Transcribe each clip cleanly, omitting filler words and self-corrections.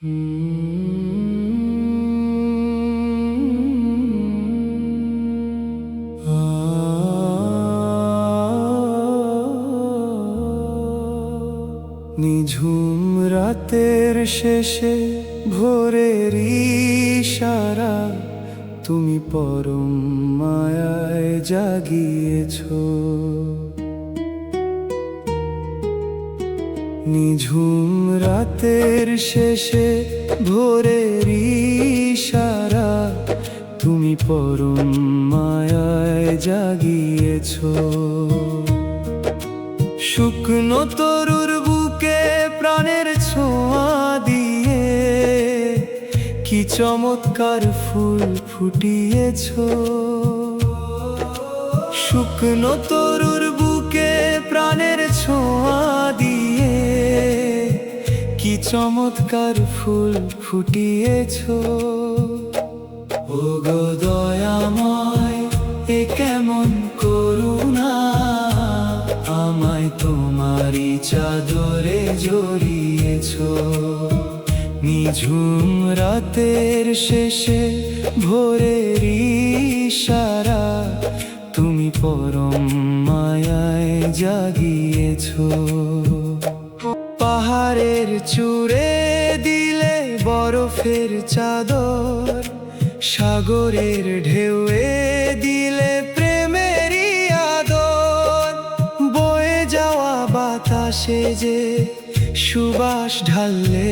নিঝুম রাতের শেষে ভোরের ইশারা, তুমি পরম মায়ায় জাগিয়েছ। নিঝুম রাতের শেষে ভোরের ইশারা, তুমি পরম মায়ায় জাগিয়েছ। শুকনো তরুর বুকে প্রাণের ছোঁয়া দিয়ে কি চমৎকার ফুল ফুটিয়েছ। শুকনো তরুর বুকে প্রাণের ছোঁয়া দিয়ে কি চমৎকার ফুল ফুটিয়েছ। ওগো দয়াময়, এ কেমন করুণা, আমায় তোমারই চাদরে জড়িয়েছ। নিঝুম রাতের শেষে ভোরের ইশারা, তুমি পরম মায়ায় জাগিয়েছ। পাহাড়ের চূড়ে দিলে বরফের চাদর, সাগরের ঢেউয়ে দিলে প্রেমেরই আদর। বয়ে যাওয়া বাতাসে যে সুবাস ঢাললে,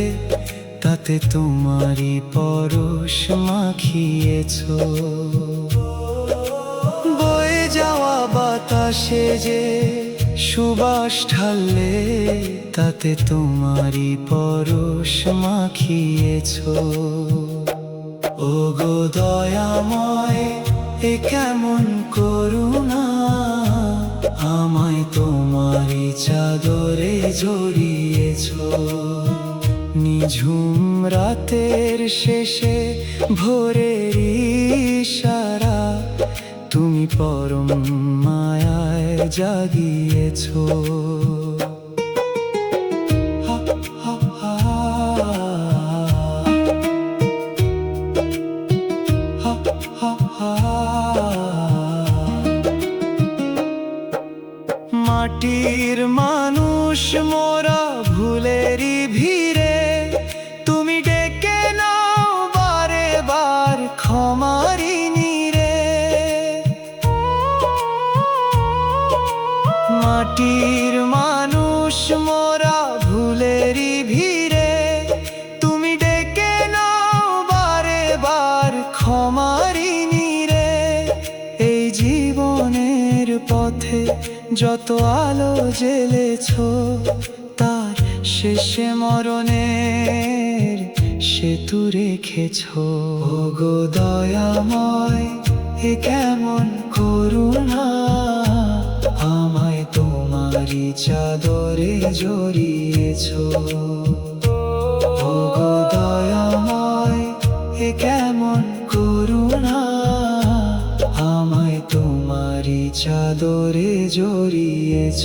তাতে তোমারই পরশ মাখিয়েছ। বয়ে যাওয়া বাতাসে যে সুবাস ঢাললে, তাতে তোমারই পরশ মাখিয়েছ। ওগো দয়াময়, এ কেমন করুণা, আমায় তোমারই চাদরে জড়িয়েছ। নিঝুম রাতের শেষে ভোরের ইশারা, তুমি পরম মায়ায় জাগিয়েছ। মাটির মানুষ মোরা ভুলেরই ভিড়ে, তুমি ডেকে নাও বারে বার ক্ষমারি নীরে। মাটির মানুষ মোরা ভুলেরই ভিড়ে, তুমি ডেকে নাও বারে বার ক্ষমারি নীরে। এই জীবনের পথে যত আলো জ্বেলেছ, তার শেষে মরণের সেতু রেখেছ। ওগো দয়াময়, এ কেমন করুণা, আমায় তোমারই চাদরে জড়িয়েছ। ওগো দয়াময়, এ কেমন করুণা, আমায় তোমারই চাদরে জড়িয়েছ।